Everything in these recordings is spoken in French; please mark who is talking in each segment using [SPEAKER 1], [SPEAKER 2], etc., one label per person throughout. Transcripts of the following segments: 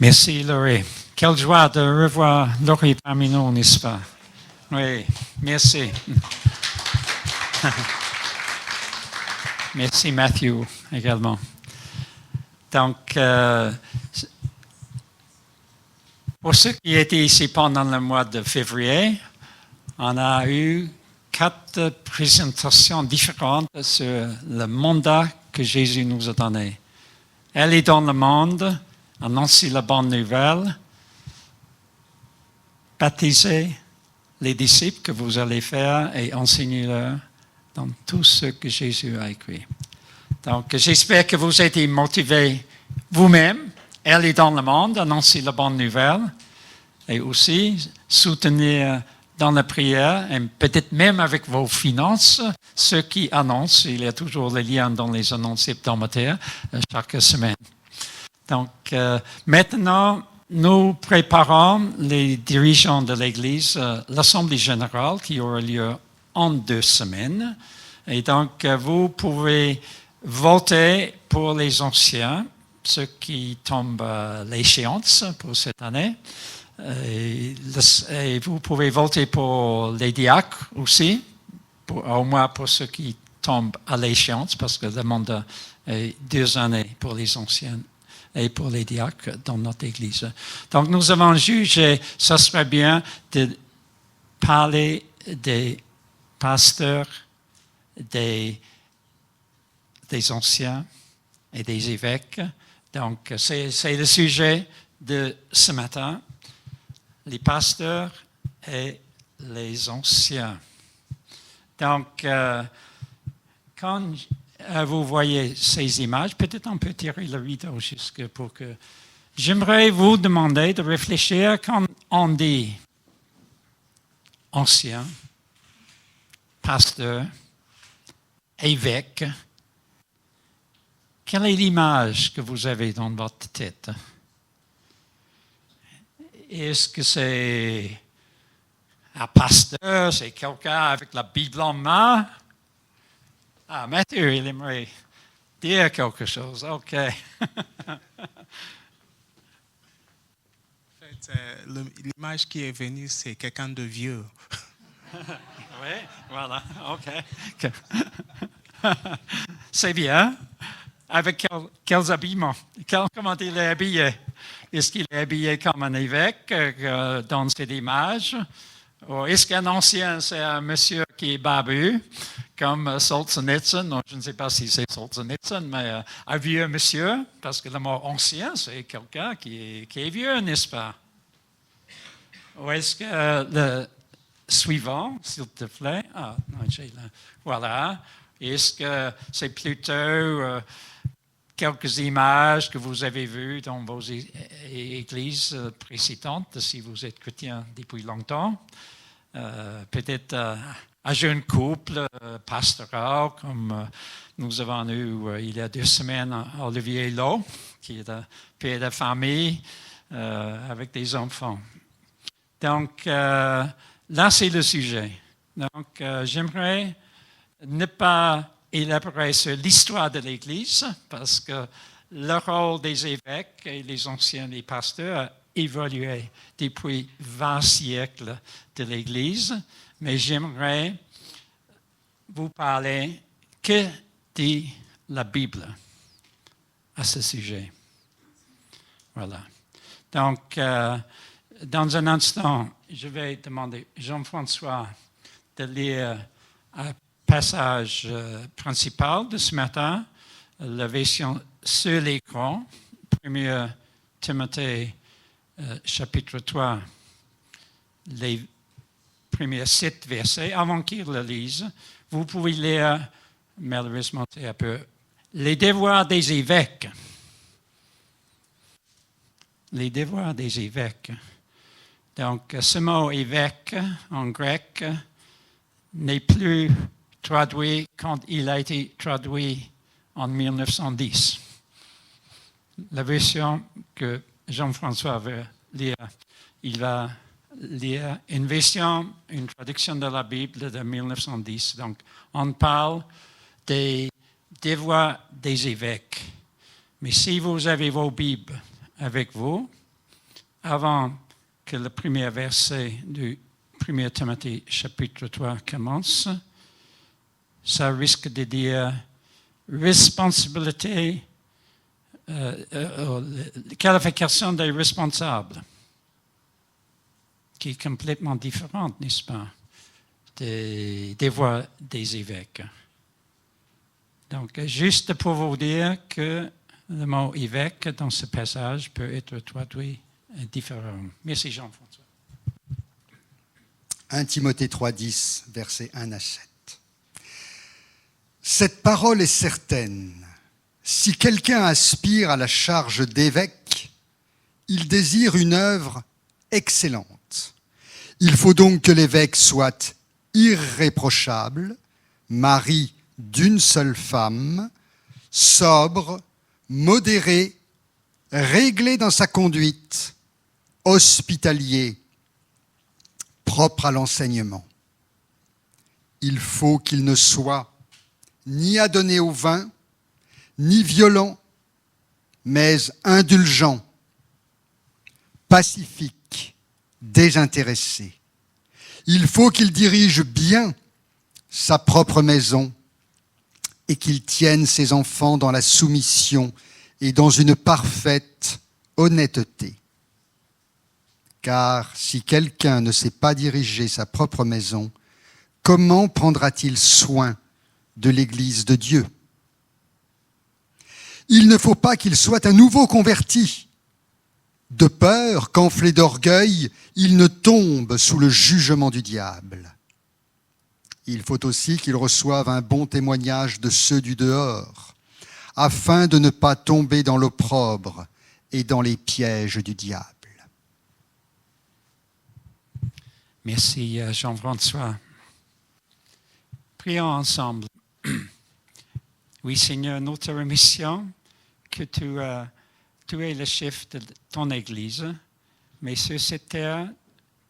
[SPEAKER 1] Merci, Laurie. Quelle joie de revoir Laurie parmi nous, n'est-ce pas? Oui, merci. Merci, Matthew, également. Donc, pour ceux qui étaient ici pendant le mois de février, on a eu 4 présentations différentes sur le mandat que Jésus nous a donné. Elle est dans le monde, annoncer la bonne nouvelle, baptiser les disciples que vous allez faire et enseigner-leur dans tout ce que Jésus a écrit. Donc, j'espère que vous êtes motivés vous-même. Elle est dans le monde, annoncer la bonne nouvelle et aussi soutenir dans la prière et peut-être même avec vos finances ceux qui annoncent. Il y a toujours les liens dans les annonces hebdomadaires chaque semaine. Donc, maintenant, nous préparons les dirigeants de l'Église, l'Assemblée générale qui aura lieu en 2 semaines. Et donc, vous pouvez voter pour les anciens, ceux qui tombent à l'échéance pour cette année. Et vous pouvez voter pour les diacres aussi, au moins pour ceux qui tombent à l'échéance, parce que le mandat est 2 années pour les anciens et pour les diacres dans notre Église. Donc, nous avons jugé, ça serait bien de parler des pasteurs, des anciens et des évêques. Donc, c'est le sujet de ce matin, les pasteurs et les anciens. Donc, quand vous voyez ces images, peut-être on peut tirer le rideau jusque pour que... J'aimerais vous demander de réfléchir quand on dit ancien, pasteur, évêque. Quelle est l'image que vous avez dans votre tête? Est-ce que c'est un pasteur, c'est quelqu'un avec la Bible en main? Ah, Mathieu, il aimerait dire quelque chose. OK.
[SPEAKER 2] En fait, l'image qui est venue, c'est quelqu'un de vieux.
[SPEAKER 1] Oui, voilà. OK. C'est bien. Avec quels habillements? Comment il est habillé? Est-ce qu'il est habillé comme un évêque dans cette image? Ou est-ce qu'un ancien, c'est un monsieur qui est barbu, comme Solzhenitsyn? Non, je ne sais pas si c'est Solzhenitsyn, mais un vieux monsieur, parce que le mot ancien, c'est quelqu'un qui est vieux, n'est-ce pas? Ou est-ce que le suivant, s'il te plaît? Ah, non, voilà. Est-ce que c'est plutôt quelques images que vous avez vues dans vos églises précédentes, si vous êtes chrétien depuis longtemps? Peut-être un jeune couple pastoral, comme nous avons eu il y a 2 semaines Olivier Lowe, qui est un père de famille avec des enfants. Donc, là, c'est le sujet. Donc, j'aimerais ne pas élaborer sur l'histoire de l'Église, parce que le rôle des évêques et les anciens, les pasteurs, a évolué depuis 20 siècles de l'Église, mais j'aimerais vous parler que dit la Bible à ce sujet. Voilà. Donc, dans un instant, je vais demander à Jean-François de lire un passage principal de ce matin, la version sur l'écran, 1 Timothée chapitre 3, les premiers 7 versets. Avant qu'il le lise, vous pouvez lire, malheureusement c'est un peu, les devoirs des évêques. Les devoirs des évêques. Donc, ce mot évêque en grec n'est plus traduit quand il a été traduit en 1910. La version que Jean-François veut lire, il va lire une version, une traduction de la Bible de 1910. Donc, on parle des devoirs des évêques. Mais si vous avez vos Bibles avec vous, avant que le premier verset du 1 Timothée chapitre 3 commence, ça risque de dire responsabilité, qualification des responsables, qui est complètement différente, n'est-ce pas, des voix des évêques. Donc, juste pour vous dire que le mot évêque dans ce passage peut être traduit différemment. Merci Jean-François.
[SPEAKER 3] 1 Timothée 3,10, versets 1 à 7. Cette parole est certaine. Si quelqu'un aspire à la charge d'évêque, il désire une œuvre excellente. Il faut donc que l'évêque soit irréprochable, mari d'une seule femme, sobre, modéré, réglé dans sa conduite, hospitalier, propre à l'enseignement. Il faut qu'il ne soit ni adonné au vin, ni violent, mais indulgent, pacifique, désintéressé. Il faut qu'il dirige bien sa propre maison et qu'il tienne ses enfants dans la soumission et dans une parfaite honnêteté. Car si quelqu'un ne sait pas diriger sa propre maison, comment prendra-t-il soin de l'Église de Dieu? Il ne faut pas qu'il soit un nouveau converti. De peur qu'enflé d'orgueil, il ne tombe sous le jugement du diable. Il faut aussi qu'il reçoive un bon témoignage de ceux du dehors, afin de ne pas tomber dans l'opprobre et dans les pièges du diable.
[SPEAKER 1] Merci Jean-François. Prions ensemble. Oui Seigneur, notre mission, que tu es le chef de ton Église, mais sur cette terre,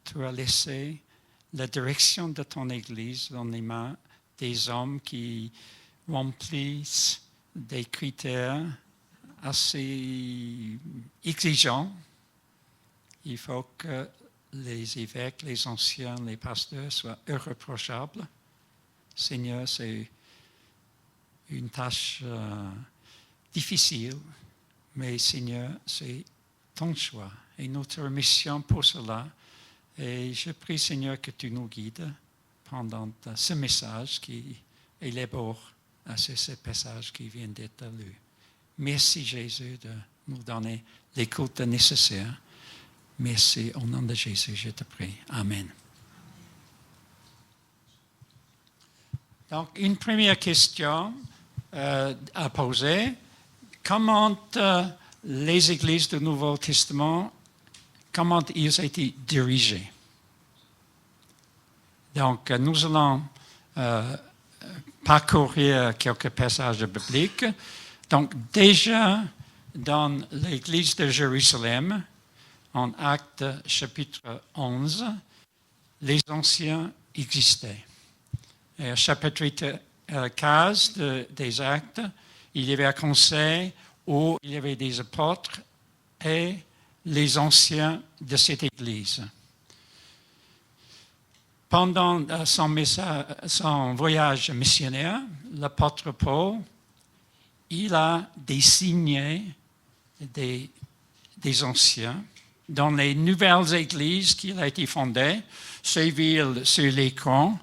[SPEAKER 1] tu as laissé la direction de ton Église dans les mains des hommes qui remplissent des critères assez exigeants. Il faut que les évêques, les anciens, les pasteurs soient irréprochables. Seigneur, c'est une tâche difficile, mais Seigneur, c'est ton choix et notre mission pour cela. Et je prie, Seigneur, que tu nous guides pendant ce message qui élabore ce passage qui vient d'être lu. Merci, Jésus, de nous donner l'écoute nécessaire. Merci, au nom de Jésus, je te prie. Amen. Donc, une première question à poser. Comment les églises du Nouveau Testament, comment ils ont été dirigés? Donc, nous allons parcourir quelques passages bibliques. Donc, déjà, dans l'église de Jérusalem, en Actes chapitre 11, les anciens existaient. Et au chapitre 15 des Actes, il y avait un conseil où il y avait des apôtres et les anciens de cette église. Pendant son voyage missionnaire, l'apôtre Paul, il a désigné des anciens dans les nouvelles églises qu'il a été fondées, ces villes sur l'écran,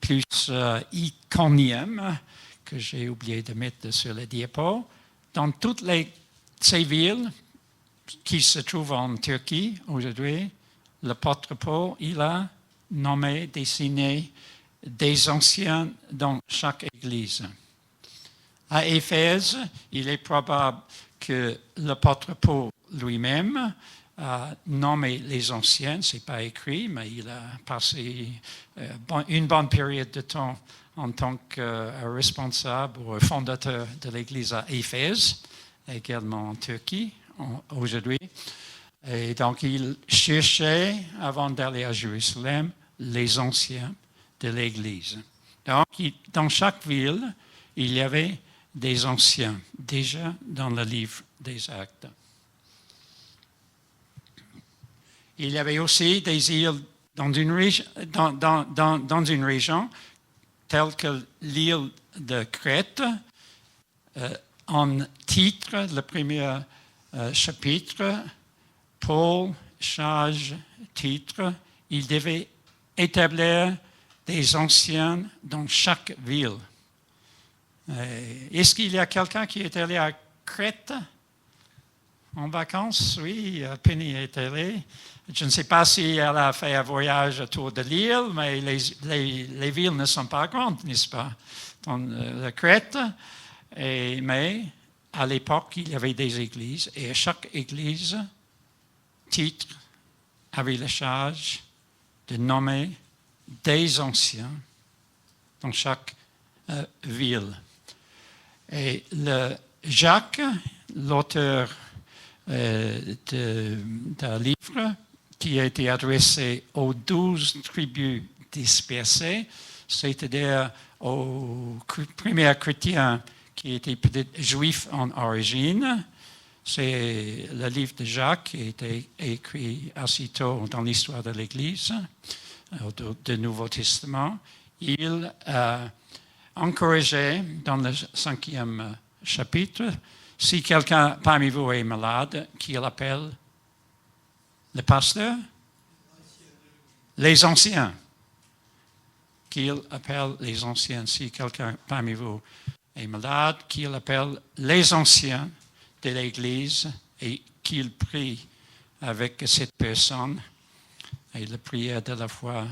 [SPEAKER 1] plus Iconium, que j'ai oublié de mettre sur le diapo. Dans toutes ces villes qui se trouvent en Turquie aujourd'hui, l'apôtre Paul, il a nommé, désigné des anciens dans chaque église. À Éphèse, il est probable que l'apôtre Paul lui-même a nommé les anciens, ce n'est pas écrit, mais il a passé une bonne période de temps en tant que responsable ou fondateur de l'église à Éphèse, également en Turquie aujourd'hui. Et donc il cherchait, avant d'aller à Jérusalem, les anciens de l'église. Donc dans chaque ville, il y avait des anciens, déjà dans le livre des Actes. Il y avait aussi des îles dans une région telle que l'île de Crète. En titre, le premier chapitre, Paul change titre. Il devait établir des anciens dans chaque ville. Est-ce qu'il y a quelqu'un qui est allé à Crète en vacances? Oui, Penny est allée. Je ne sais pas si elle a fait un voyage autour de l'île, mais les villes ne sont pas grandes, n'est-ce pas, dans la Crète. Mais à l'époque, il y avait des églises, et chaque église, titre, avait la charge de nommer des anciens dans chaque ville. Et Jacques, l'auteur d'un livre qui a été adressé aux 12 tribus dispersées, c'est-à-dire aux premiers chrétiens qui étaient peut-être juifs en origine. C'est le livre de Jacques qui a été écrit assez tôt dans l'histoire de l'Église, du Nouveau Testament. Il a encouragé dans le 5e chapitre, si quelqu'un parmi vous est malade, qu'il appelle le pasteur, les anciens, qu'il appelle les anciens. Si quelqu'un parmi vous est malade, qu'il appelle les anciens de l'Église et qu'il prie avec cette personne. Et la prière de la foi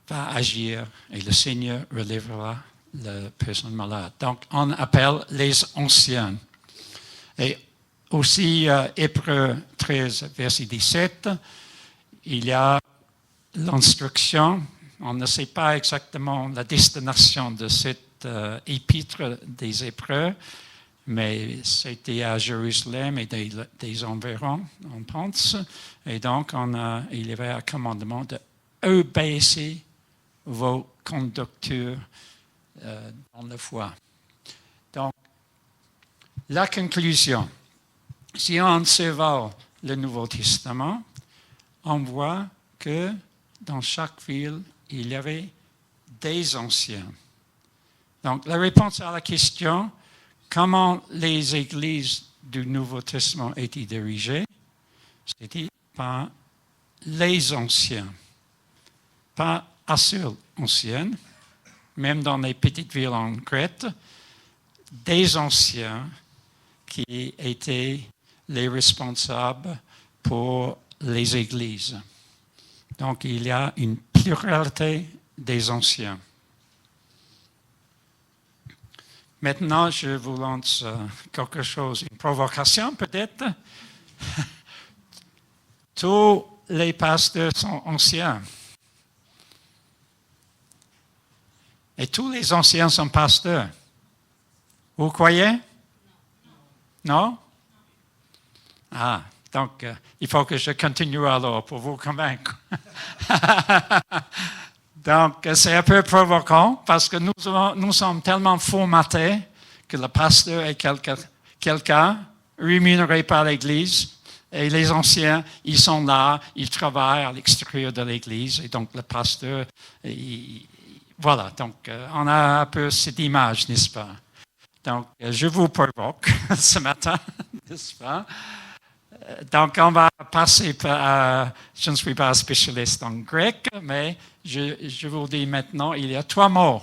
[SPEAKER 1] va agir et le Seigneur relèvera la personne malade. Donc, on appelle les anciens. Et aussi, Hébreux 13, verset 17, il y a l'instruction. On ne sait pas exactement la destination de cette épître des Hébreux, mais c'était à Jérusalem et des environs, on pense. Et donc, il y avait un commandement d'obéir vos conducteurs dans la foi. Donc, la conclusion, si on survole le Nouveau Testament, on voit que dans chaque ville, il y avait des anciens. Donc, la réponse à la question, comment les églises du Nouveau Testament étaient dirigées, c'était par les anciens, pas un seul ancien, même dans les petites villes en Crète, des anciens qui étaient les responsables pour les églises. Donc, il y a une pluralité des anciens. Maintenant, je vous lance quelque chose, une provocation peut-être. Tous les pasteurs sont anciens. Et tous les anciens sont pasteurs. Vous croyez? Non? Ah, donc il faut que je continue alors pour vous convaincre. Donc, c'est un peu provoquant parce que nous sommes tellement formatés que le pasteur est quelqu'un rémunéré par l'Église et les anciens, ils sont là, ils travaillent à l'extérieur de l'Église et donc le pasteur, voilà, donc on a un peu cette image, n'est-ce pas? Donc, je vous provoque ce matin, n'est-ce pas? Donc, on va passer par, je ne suis pas spécialiste en grec, mais je vous dis maintenant, il y a 3 mots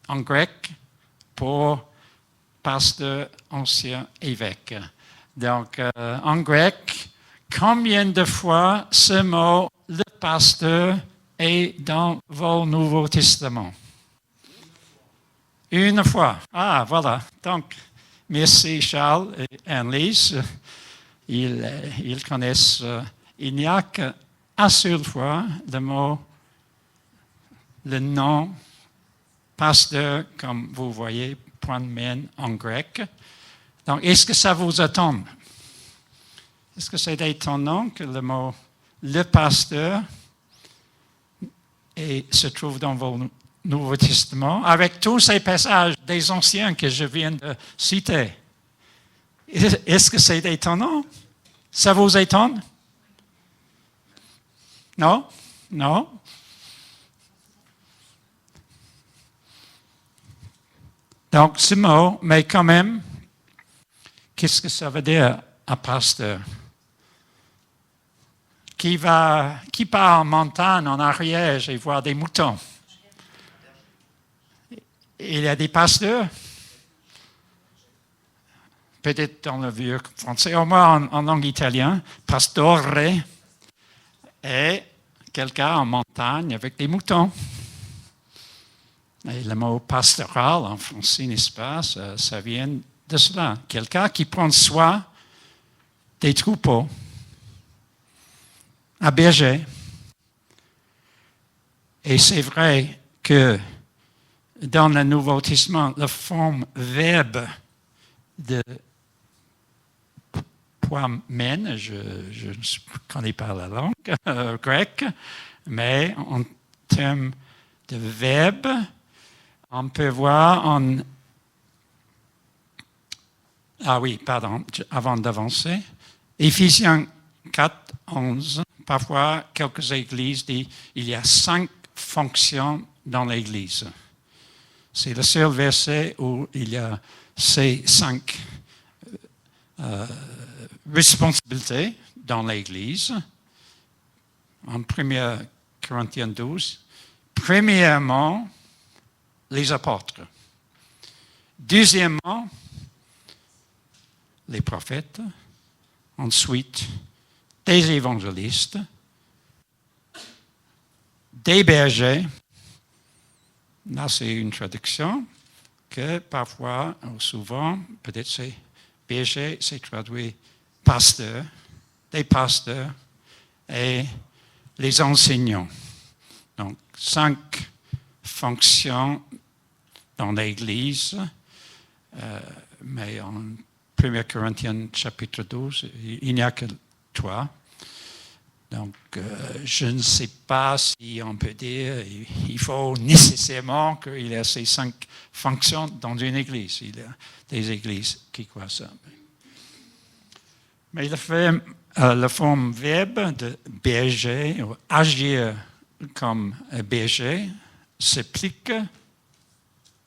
[SPEAKER 1] en grec pour pasteur, ancien, évêque. Donc, en grec, combien de fois ce mot, le pasteur, est dans vos Nouveaux Testaments? Une fois. Ah, voilà. Donc, merci Charles et Annelise. Ils connaissent. Il n'y a qu'une seule fois le nom pasteur, comme vous voyez, point men en grec. Donc, est-ce que ça vous étonne? Est-ce que c'est étonnant que le mot le pasteur se trouve dans vos Nouveau Testament, avec tous ces passages des anciens que je viens de citer? Est-ce que c'est étonnant? Ça vous étonne? Non? Non? Donc, ce mot, mais quand même, qu'est-ce que ça veut dire, un pasteur? Qui part en montagne, en Ariège, et voir des moutons? Il y a des pasteurs? Peut-être dans le vieux français, au moins en langue italienne, pastore est quelqu'un en montagne avec des moutons. Et le mot pastoral en français, n'est-ce pas, ça vient de cela. Quelqu'un qui prend soin des troupeaux. Un berger. Et c'est vrai que dans le Nouveau Testament, la forme verbe de poimen, je ne connais pas la langue grecque, mais en termes de verbe, on peut voir en... Ah oui, pardon, avant d'avancer. Éphésiens 4, 11, parfois quelques églises disent qu'il y a 5 fonctions dans l'église. C'est le seul verset où il y a ces 5 responsabilités dans l'église. En 1 Corinthiens 12, premièrement, les apôtres. Deuxièmement, les prophètes. Ensuite, des évangélistes, des bergers. Là, c'est une traduction que parfois, ou souvent, peut-être c'est berger, c'est traduit pasteur, des pasteurs et les enseignants. Donc, 5 fonctions dans l'Église, mais en 1 Corinthiens chapitre 12, il n'y a que 3. Donc, je ne sais pas si on peut dire qu'il faut nécessairement qu'il y ait ces 5 fonctions dans une église. Il y a des églises qui croient ça. Mais la forme verbe de berger, ou agir comme berger, s'applique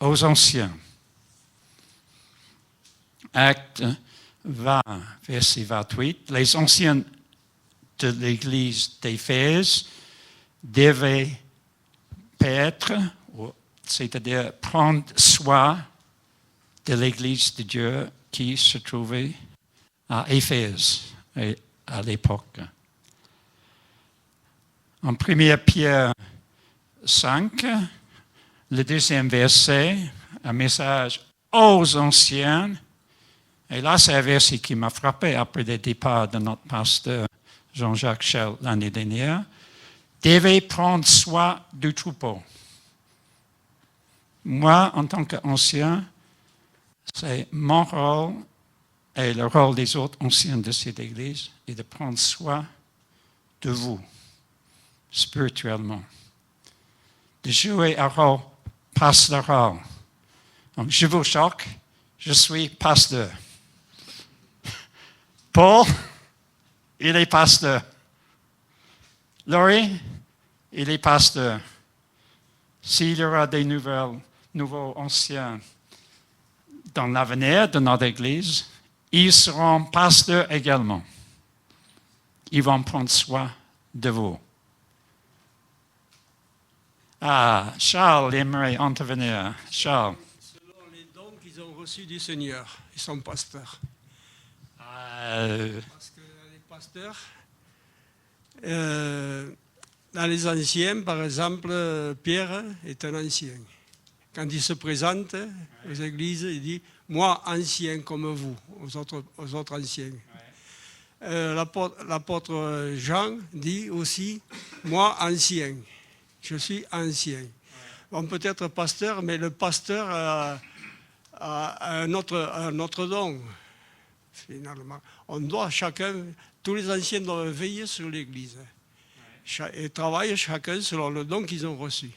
[SPEAKER 1] aux anciens. Acte 20, verset 28, les anciens de l'église d'Éphèse devaient paître, c'est-à-dire prendre soin de l'église de Dieu qui se trouvait à Éphèse à l'époque. En 1 Pierre 5, le 2e verset, un message aux anciens. Et là, c'est un verset qui m'a frappé après le départ de notre pasteur Jean-Jacques Schell l'année dernière. Devait prendre soin du troupeau. Moi, en tant qu'ancien, c'est mon rôle et le rôle des autres anciens de cette église est de prendre soin de vous, spirituellement. De jouer un rôle pastoral. Donc, je vous choque, je suis pasteur. Paul, il est pasteur. Laurie, il est pasteur. S'il y aura des nouveaux anciens dans l'avenir de notre Église, ils seront pasteurs également. Ils vont prendre soin de vous. Ah, Charles aimerait intervenir. Charles.
[SPEAKER 4] Selon les dons qu'ils ont reçus du Seigneur, ils sont pasteurs. Parce que les pasteurs, dans les anciens, par exemple, Pierre est un ancien. Quand il se présente aux églises, il dit « Moi, ancien comme vous », aux autres anciens. L'apôtre Jean dit aussi « Moi, ancien, je suis ancien ». On peut être pasteur, mais le pasteur a un autre don, finalement. On doit tous les anciens doivent veiller sur l'Église et travailler chacun selon le don qu'ils ont reçu.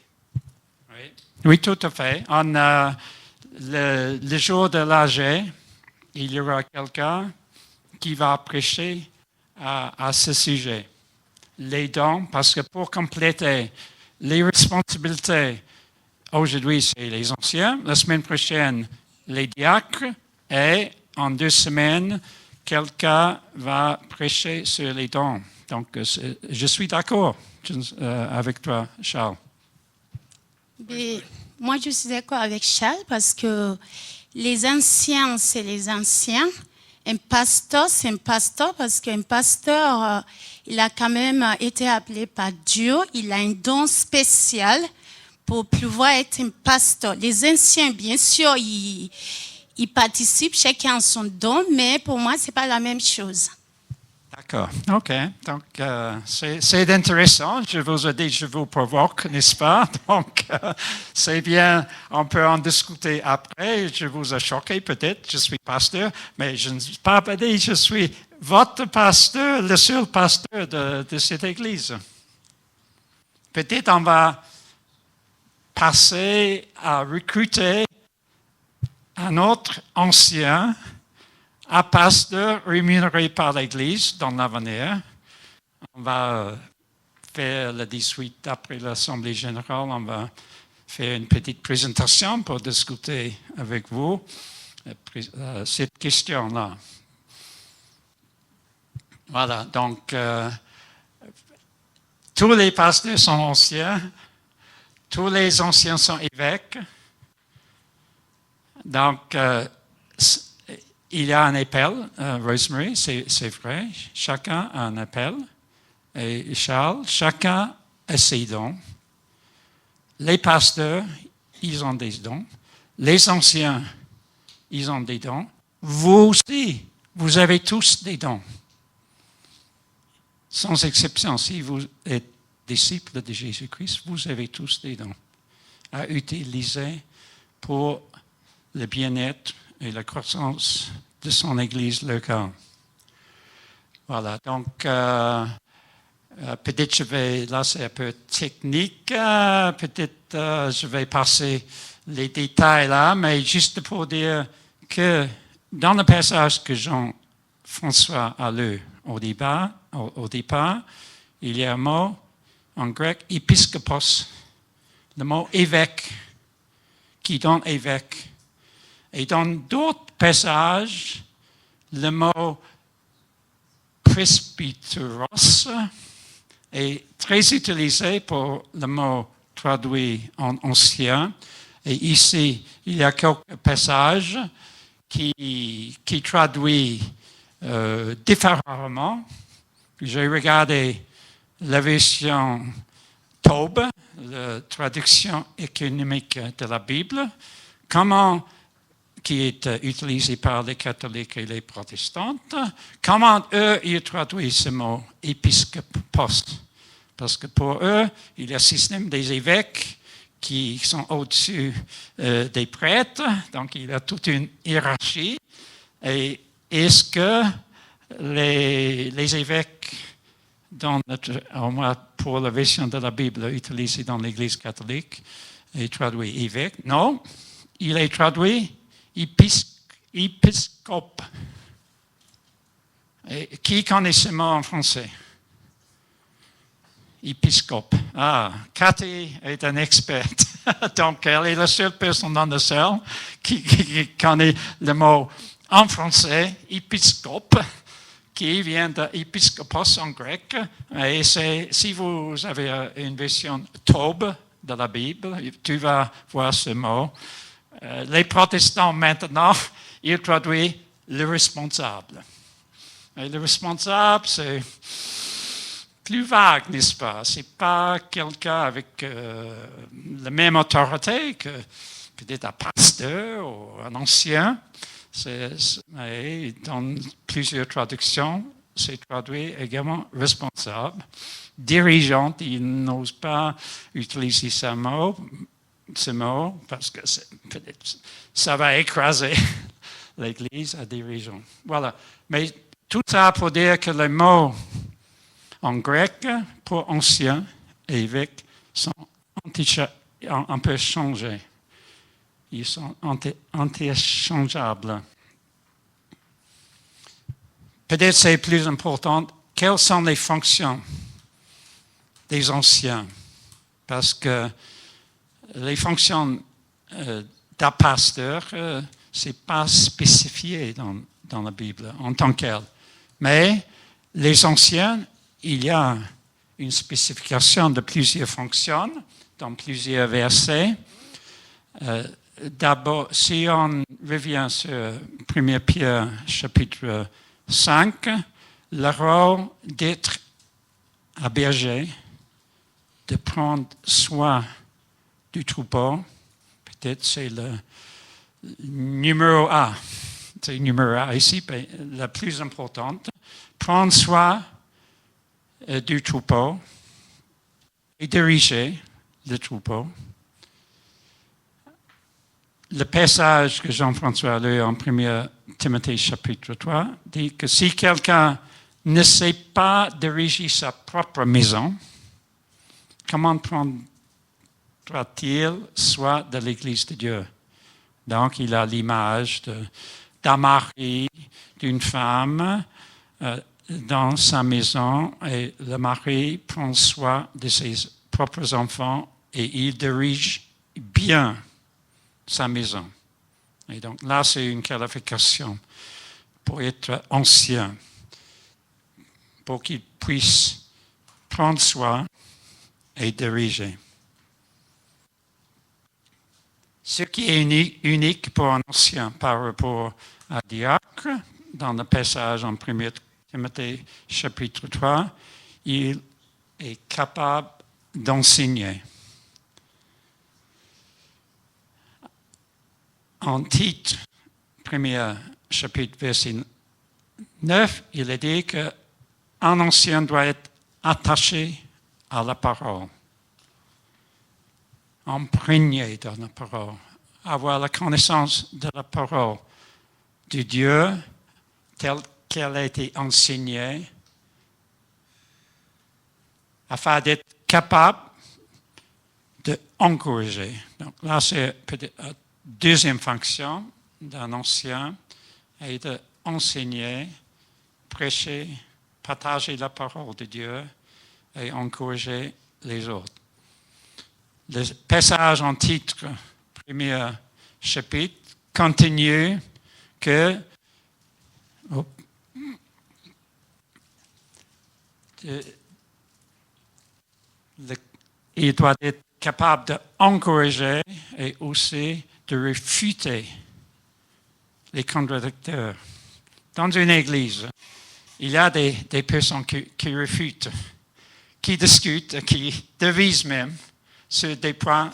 [SPEAKER 1] Oui, tout à fait. Le jour de l'AG, il y aura quelqu'un qui va prêcher à ce sujet. les dons, parce que pour compléter les responsabilités, aujourd'hui c'est les anciens, la semaine prochaine les diacres, et en 2 semaines, quelqu'un va prêcher sur les dons. Donc, je suis d'accord avec toi, Charles.
[SPEAKER 5] Mais moi, je suis d'accord avec Charles parce que les anciens, c'est les anciens. Un pasteur, c'est un pasteur parce qu'un pasteur, il a quand même été appelé par Dieu. Il a un don spécial pour pouvoir être un pasteur. Les anciens, bien sûr, ils participent, chacun a son don, mais pour moi, ce n'est pas la même chose.
[SPEAKER 1] D'accord, OK. Donc, c'est intéressant. Je vous ai dit, je vous provoque, n'est-ce pas? Donc, c'est bien, on peut en discuter après. Je vous ai choqué peut-être, je suis pasteur, mais je ne suis pas dit, je suis votre pasteur, le seul pasteur de cette église. Peut-être on va passer à recruter un autre ancien, un pasteur rémunéré par l'Église dans l'avenir. On va faire le 18 après l'Assemblée générale, on va faire une petite présentation pour discuter avec vous cette question-là. Voilà, donc tous les pasteurs sont anciens, tous les anciens sont évêques. Donc, il y a un appel, Rosemary, c'est vrai. Chacun a un appel. Et Charles, chacun a ses dons. Les pasteurs, ils ont des dons. Les anciens, ils ont des dons. Vous aussi, vous avez tous des dons. Sans exception, si vous êtes disciples de Jésus-Christ, vous avez tous des dons à utiliser pour le bien-être et la croissance de son Église locale. Voilà, donc peut-être je vais, là c'est un peu technique, peut-être je vais passer les détails là, mais juste pour dire que dans le passage que Jean-François a lu au départ, il y a un mot en grec, épiscopos, le mot évêque, qui donne évêque. Et dans d'autres passages, le mot presbyteros est très utilisé pour le mot traduit en ancien. Et ici, il y a quelques passages qui traduisent différemment. J'ai regardé la version Taube, la traduction économique de la Bible, qui est utilisé par les catholiques et les protestants. Comment eux, ils traduisent ce mot épiscopos? Parce que pour eux, il y a un système des évêques qui sont au-dessus des prêtres, donc il y a toute une hiérarchie. Et est-ce que les évêques, au moins pour la version de la Bible utilisée dans l'Église catholique, est traduit évêque? Non, il est traduit épiscope. Et qui connaît ce mot en français? Épiscope. Ah, Cathy est une experte. Donc, elle est la seule personne dans la salle qui connaît le mot en français, épiscope, qui vient de épiscopos en grec. Et si vous avez une version Taube de la Bible, tu vas voir ce mot. Les protestants, maintenant, ils traduisent le responsable. Et le responsable, c'est plus vague, n'est-ce pas? Ce n'est pas quelqu'un avec la même autorité que peut-être un pasteur ou un ancien. Dans plusieurs traductions, c'est traduit également responsable. Dirigeant, ils n'osent pas utiliser ce mot parce que peut-être ça va écraser l'Église à dirigeant. Voilà. Mais tout ça pour dire que les mots en grec pour ancien et évêque sont un peu changés. Ils sont interchangeables. Peut-être c'est plus important, quelles sont les fonctions des anciens, parce que les fonctions d'un pasteur, ce n'est pas spécifié dans la Bible en tant qu'elle. Mais les anciens, il y a une spécification de plusieurs fonctions dans plusieurs versets. D'abord, si on revient sur 1 Pierre chapitre 5, le rôle d'être un berger, de prendre soin du troupeau, peut-être c'est le numéro 1. C'est le numéro 1 ici, mais la plus importante. Prendre soin du troupeau et diriger le troupeau. Le passage que Jean-François a lu en 1 Timothée chapitre 3 dit que si quelqu'un ne sait pas diriger sa propre maison, comment prendra-t-il soin de l'Église de Dieu? Donc, il a l'image d'un mari, d'une femme dans sa maison, et le mari prend soin de ses propres enfants et il dirige bien sa maison. Et donc là, c'est une qualification pour être ancien, pour qu'il puisse prendre soin et diriger. Ce qui est unique pour un ancien par rapport à diacre, dans le passage en 1 Timothée chapitre 3, il est capable d'enseigner. En titre, 1er chapitre, verset 9, il est dit qu'un ancien doit être attaché à la parole, imprégné dans la parole, avoir la connaissance de la parole de Dieu telle qu'elle a été enseignée, afin d'être capable d'encourager. Donc là, c'est peut-être la deuxième fonction d'un ancien, est d'enseigner, prêcher, partager la parole de Dieu et encourager les autres. Le passage en titre, premier chapitre, continue que il doit être capable d'encourager et aussi de réfuter les contradicteurs. Dans une église, il y a des personnes qui réfutent, qui discutent, qui divisent même sur des points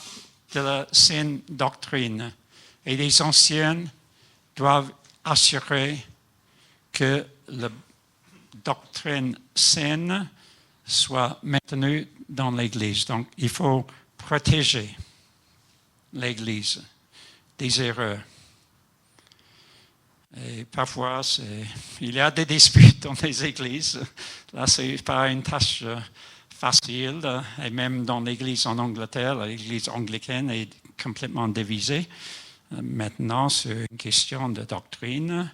[SPEAKER 1] de la saine doctrine. Et les anciens doivent assurer que la doctrine saine soit maintenue dans l'Église. Donc, il faut protéger l'Église des erreurs. Et parfois, il y a des disputes dans les églises. Là, ce n'est pas une tâche facile. Et même dans l'église en Angleterre, l'église anglicaine est complètement divisée. Maintenant, c'est une question de doctrine.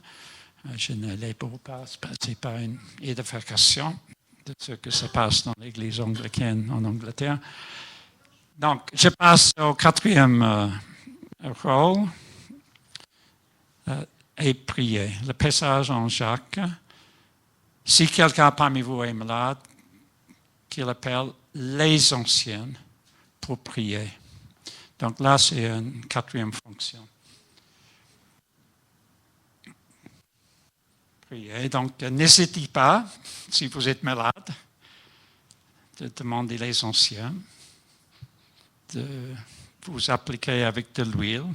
[SPEAKER 1] Je ne l'élabore pas, ce n'est pas une édification de ce que se passe dans l'église anglicaine en Angleterre. Donc, je passe au quatrième rôle. Et prier. Le passage en Jacques. Si quelqu'un parmi vous est malade, qu'il appelle les anciens pour prier. Donc là, c'est une quatrième fonction. Prier. Donc, n'hésitez pas, si vous êtes malade, de demander les anciens, de vous appliquer avec de l'huile.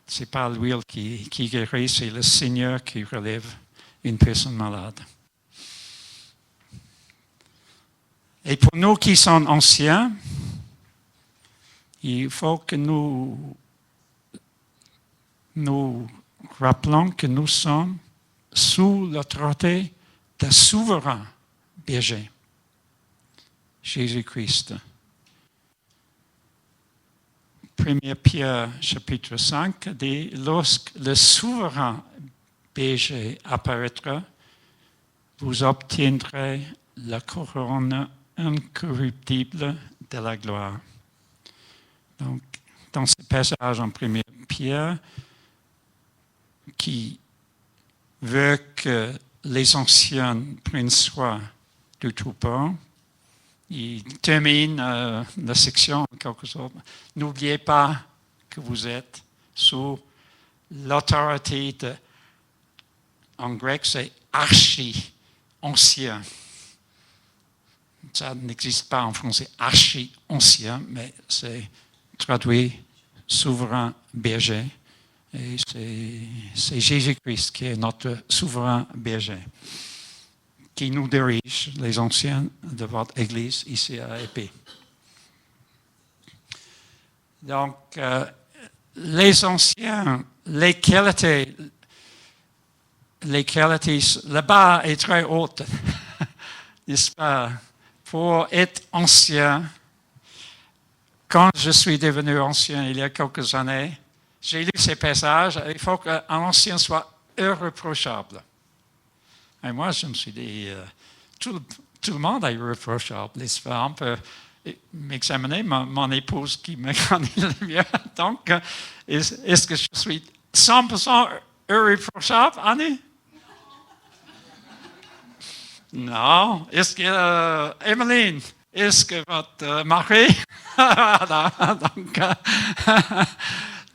[SPEAKER 1] Ce n'est pas l'huile qui guérit, c'est le Seigneur qui relève une personne malade. Et pour nous qui sommes anciens, il faut que nous rappelons que nous sommes sous l'autorité d'un souverain berger, Jésus-Christ. 1 Pierre chapitre 5 dit, lorsque le souverain berger apparaîtra, vous obtiendrez la couronne incorruptible de la gloire. Donc, dans ce passage en 1 Pierre, qui veut que les anciens prennent soin du troupeau, il termine la section en quelque sorte. N'oubliez pas que vous êtes sous l'autorité de, en grec, c'est archi, ancien. Ça n'existe pas en français, archi, ancien, mais c'est traduit souverain berger. Et c'est Jésus-Christ qui est notre souverain berger, qui nous dirige, les anciens de votre Église ici à Épée. Donc, les anciens, les qualités, la barre est très haute, n'est-ce pas? Pour être ancien, quand je suis devenu ancien il y a quelques années, j'ai lu ces passages, il faut qu'un ancien soit irréprochable. Et moi, je me suis dit, tout le monde est irréprochable, n'est-ce pas? On peut m'examiner, mon épouse qui me connaît le mieux. Donc, est-ce que je suis 100% irréprochable, Annie? Non. Est-ce que, Emmeline, est-ce que votre mari?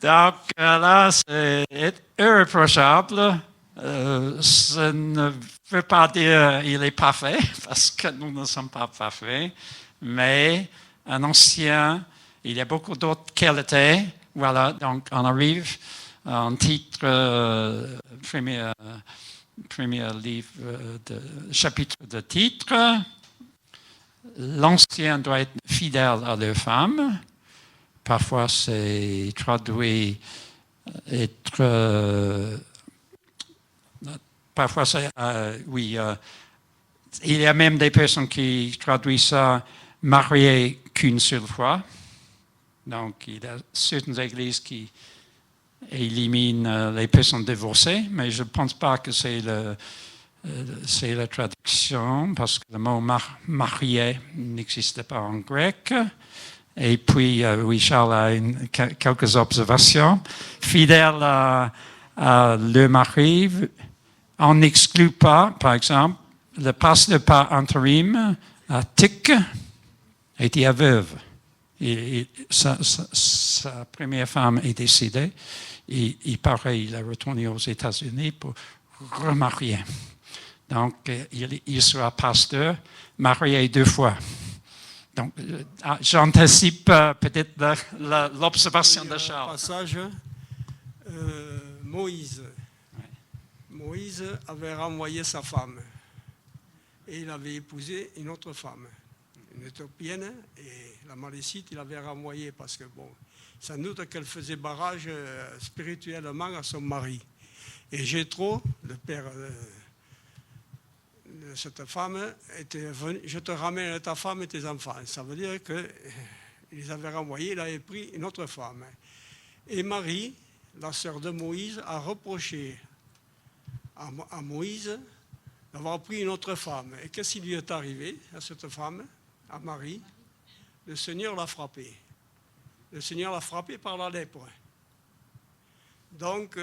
[SPEAKER 1] Donc, là, c'est être irréprochable. Ça ne veut pas dire qu'il est parfait, parce que nous ne sommes pas parfaits, mais un ancien, il y a beaucoup d'autres qualités. Voilà, donc on arrive en titre, premier livre, chapitre de titre. L'ancien doit être fidèle à leur femme. Parfois, c'est traduit être... parfois, c'est... oui, il y a même des personnes qui traduisent ça marié qu'une seule fois. Donc, il y a certaines églises qui éliminent les personnes divorcées, mais je ne pense pas que c'est la traduction, parce que le mot marié n'existe pas en grec. Et puis, oui, Charles a quelques observations. Fidèle à le mari, on n'exclut pas, par exemple, le pasteur par intérim à Tic était veuve. Sa première femme est décédée. Et il paraît qu'il a retourné aux États-Unis pour remarier. Donc, il sera pasteur, marié 2 fois. Donc, j'anticipe peut-être l'observation de Charles.
[SPEAKER 4] Passage, Moïse. Moïse avait renvoyé sa femme et il avait épousé une autre femme, une Éthiopienne, et la Malécite, il avait renvoyé parce que, bon, sans doute qu'elle faisait barrage spirituellement à son mari. Et Jéthro, le père de cette femme, était venu, je te ramène ta femme et tes enfants. Ça veut dire qu'ils avaient renvoyé, il avait pris une autre femme. Et Marie, la sœur de Moïse, a reproché à Moïse d'avoir pris une autre femme. Et qu'est-ce qui lui est arrivé à cette femme, à Marie? Le Seigneur l'a frappée. Le Seigneur l'a frappée par la lèpre. Donc,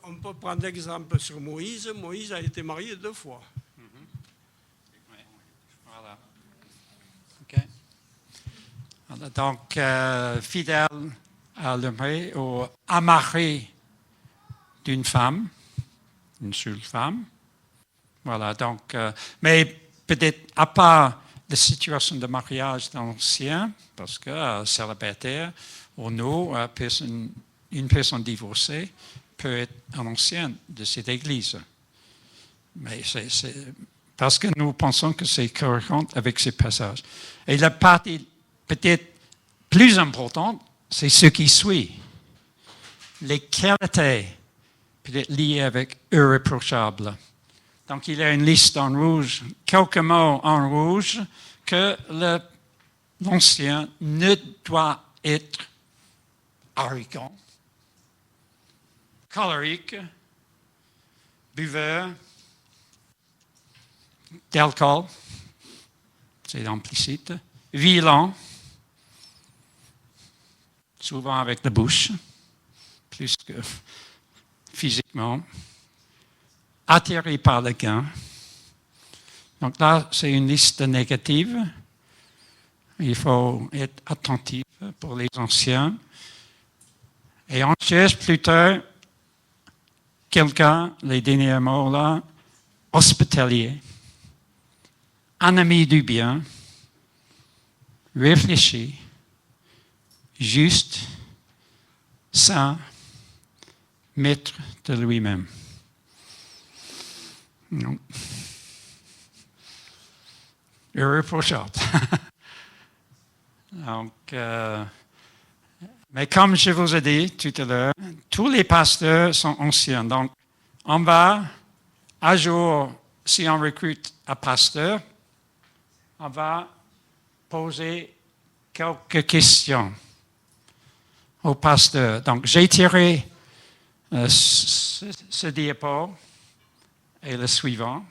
[SPEAKER 4] on peut prendre l'exemple sur Moïse. Moïse a été marié 2 fois.
[SPEAKER 1] Voilà. OK. Donc, fidèle à le mari ou amarré d'une femme, une seule femme. Voilà, donc, mais peut-être à part la situation de mariage d'anciens, parce que célibataire, ou non, une personne divorcée peut être un ancien de cette église. Mais c'est parce que nous pensons que c'est cohérent avec ces passages. Et la partie peut-être plus importante, c'est ce qui suit. Les qualités peut-être liées avec irréprochable. Donc, il y a une liste en rouge, quelques mots en rouge, que l'ancien ne doit être arrogant, colérique, buveur d'alcool, c'est implicite. Violent, souvent avec la bouche, plus que physiquement. Attiré par le gain. Donc là, c'est une liste négative. Il faut être attentif pour les anciens. Et on cherche plutôt quelqu'un, les derniers mots là, hospitalier, un ami du bien, réfléchi, juste, saint, maître de lui-même. Non. Irréprochable. Donc, mais comme je vous ai dit tout à l'heure, tous les pasteurs sont anciens. Donc, on va, à jour, si on recrute un pasteur, on va poser quelques questions au pasteur. Donc, j'ai tiré ce diapo et le suivant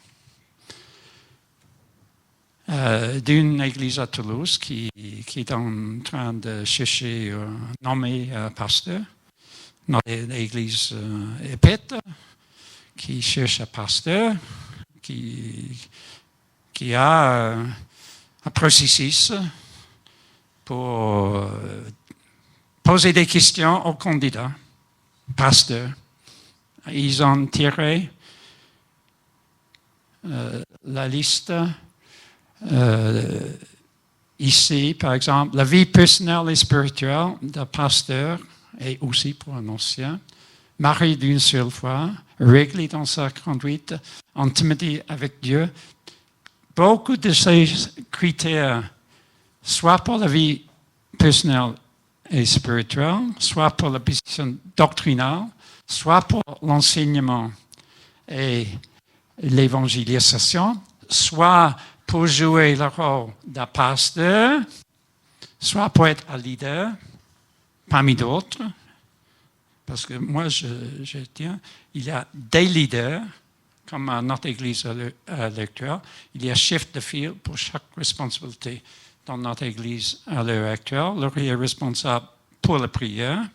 [SPEAKER 1] d'une église à Toulouse qui est en train de chercher nommer pasteur. Notre église épète qui cherche un pasteur, qui a un processus pour poser des questions aux candidats, pasteurs. Ils ont tiré la liste ici, par exemple, la vie personnelle et spirituelle d'un pasteur et aussi pour un ancien, marié d'une seule fois, réglé dans sa conduite, intimité avec Dieu. Beaucoup de ces critères, soit pour la vie personnelle et spirituelle, soit pour la position doctrinale, soit pour l'enseignement et l'évangélisation, soit pour jouer le rôle d'un pasteur, soit pour être un leader, parmi d'autres. Parce que moi, je tiens, il y a des leaders, comme à notre église à l'actuel, il y a chef de file pour chaque responsabilité dans notre église à l'heure actuelle. Leur est responsable pour la prière,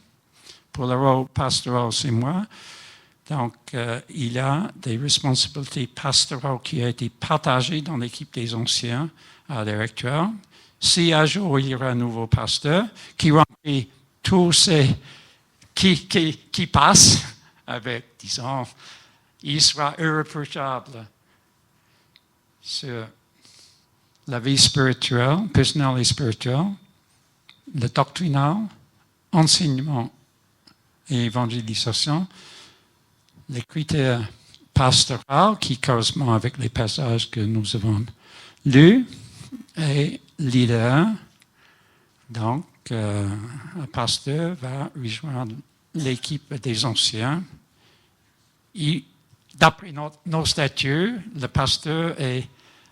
[SPEAKER 1] pour le rôle pastoral, c'est moi. Donc, il y a des responsabilités pastorales qui ont été partagées dans l'équipe des anciens à l'heure actuelle. Si un jour il y aura un nouveau pasteur qui remplit tous ces qui passent avec, disons, il sera irréprochable sur la vie spirituelle, personnelle et spirituelle, le doctrinal, enseignement et évangélisation, les critères pastoraux qui correspondent avec les passages que nous avons lus, et leader. Donc, un pasteur va rejoindre l'équipe des anciens. D'après nos statuts, le pasteur est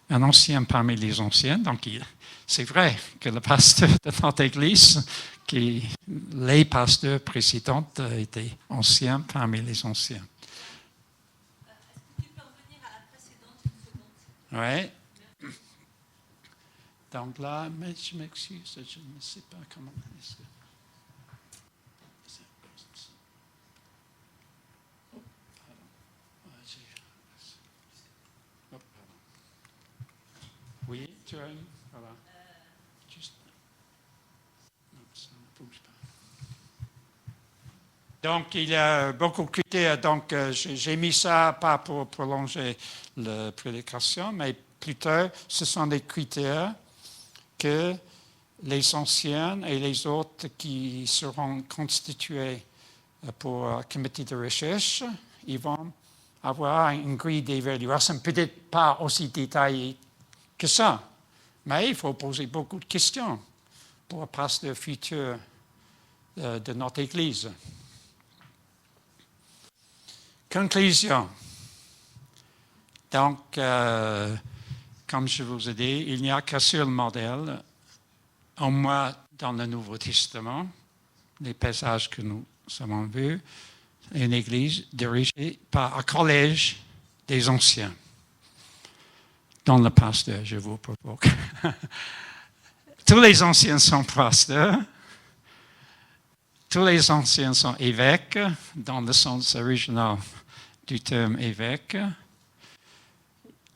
[SPEAKER 1] un ancien parmi les anciens. Donc, c'est vrai que le pasteur de notre église, les pasteurs précédents étaient anciens parmi les anciens.
[SPEAKER 6] Est-ce que tu peux revenir à la précédente une seconde?
[SPEAKER 1] Oui. Donc là, mais je m'excuse, je ne sais pas comment. Oui, tu as une. Voilà. Juste. Non, ça ne bouge pas. Donc, il y a beaucoup de critères. Donc, j'ai mis ça pas pour prolonger la prédication, mais plutôt, ce sont des critères que les anciens et les autres qui seront constitués pour un comité de recherche, ils vont avoir une grille d'évaluation, peut-être pas aussi détaillée que ça, mais il faut poser beaucoup de questions pour un pasteur futur de notre Église. Conclusion. Donc, comme je vous ai dit, il n'y a qu'un seul modèle, au moins dans le Nouveau Testament, les passages que nous avons vus, une église dirigée par un collège des anciens. dans le pasteur, je vous provoque. Tous les anciens sont pasteurs. Tous les anciens sont évêques, dans le sens original du terme évêque.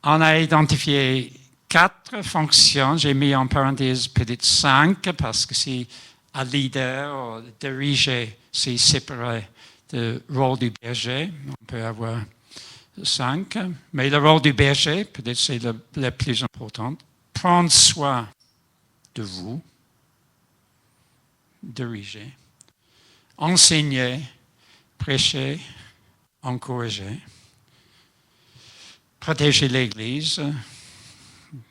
[SPEAKER 1] On a identifié 4 fonctions. J'ai mis en parenthèse peut-être 5 parce que c'est un leader ou diriger, c'est séparé du rôle du berger. On peut avoir 5. Mais le rôle du berger, peut-être c'est le plus important. Prendre soin de vous, diriger, enseigner, prêcher, encourager, protéger l'Église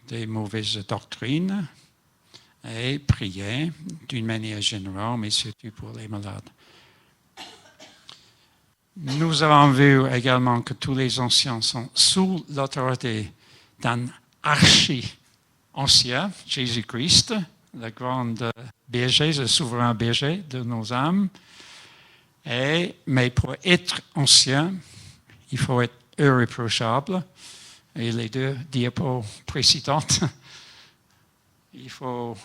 [SPEAKER 1] des mauvaises doctrines et prier d'une manière générale, mais surtout pour les malades. Nous avons vu également que tous les anciens sont sous l'autorité d'un archi-ancien, Jésus-Christ, le grand berger, le souverain berger de nos âmes. Mais pour être ancien, il faut être irréprochable. Et les 2 diapos précédentes, il faut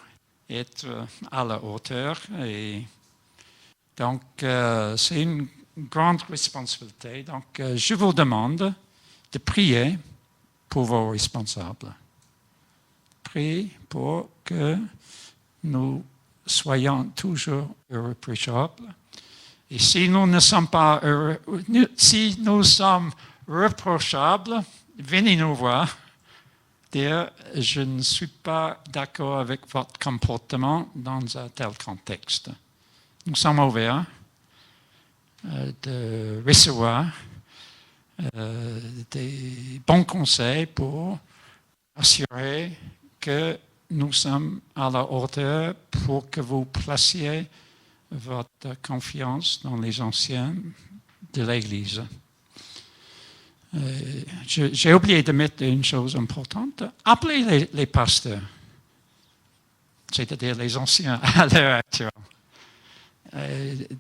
[SPEAKER 1] être à la hauteur. Et donc, c'est une grande responsabilité. Donc, je vous demande de prier pour vos responsables. Priez pour que nous soyons toujours irréprochables. Et si nous ne sommes pas si nous sommes reprochables, venez nous voir. Dire, je ne suis pas d'accord avec votre comportement dans un tel contexte. Nous sommes ouverts de recevoir des bons conseils pour assurer que nous sommes à la hauteur pour que vous placiez votre confiance dans les anciens de l'Église. J'ai oublié de mettre une chose importante. Appelez les pasteurs, c'est-à-dire les anciens à l'heure actuelle.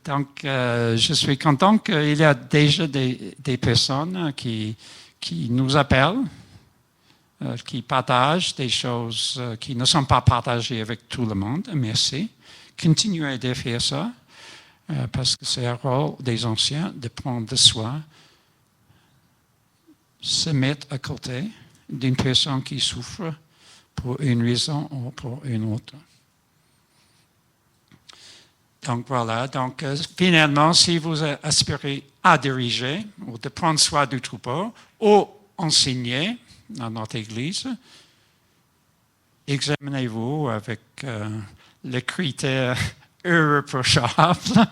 [SPEAKER 1] Donc, je suis content qu'il y a déjà des personnes qui nous appellent, qui partagent des choses qui ne sont pas partagées avec tout le monde. Merci. Continuez de faire ça, parce que c'est un rôle des anciens de prendre soin, se mettre à côté d'une personne qui souffre pour une raison ou pour une autre. Donc voilà, donc finalement, si vous aspirez à diriger ou de prendre soin du troupeau ou enseigner dans notre Église, examinez-vous avec les critères irréprochables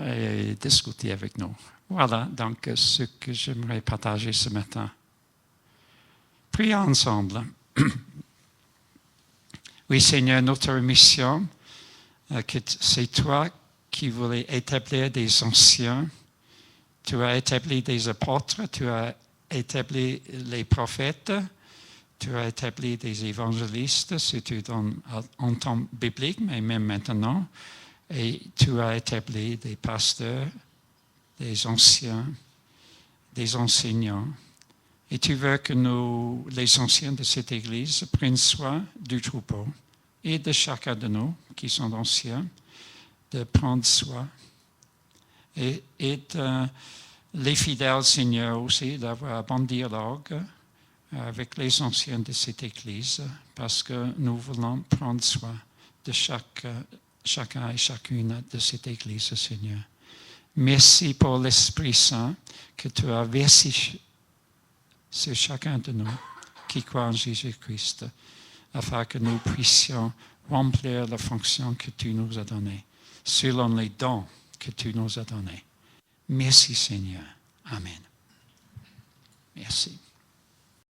[SPEAKER 1] et discutez avec nous. Voilà donc ce que j'aimerais partager ce matin. Prions ensemble. Oui, Seigneur, notre mission, que c'est toi qui voulais établir des anciens. Tu as établi des apôtres, tu as établi les prophètes, tu as établi des évangélistes, surtout en temps biblique, mais même maintenant. Et tu as établi des pasteurs, des anciens, des enseignants. Et tu veux que nous, les anciens de cette Église, prennent soin du troupeau et de chacun de nous qui sont anciens, de prendre soin. Et les fidèles, Seigneur, aussi, d'avoir un bon dialogue avec les anciens de cette Église, parce que nous voulons prendre soin de chacun et chacune de cette Église, Seigneur. Merci pour l'Esprit Saint que tu as versé sur chacun de nous qui croit en Jésus-Christ, afin que nous puissions remplir la fonction que tu nous as donnée, selon les dons que tu nous as donnés. Merci Seigneur. Amen. Merci.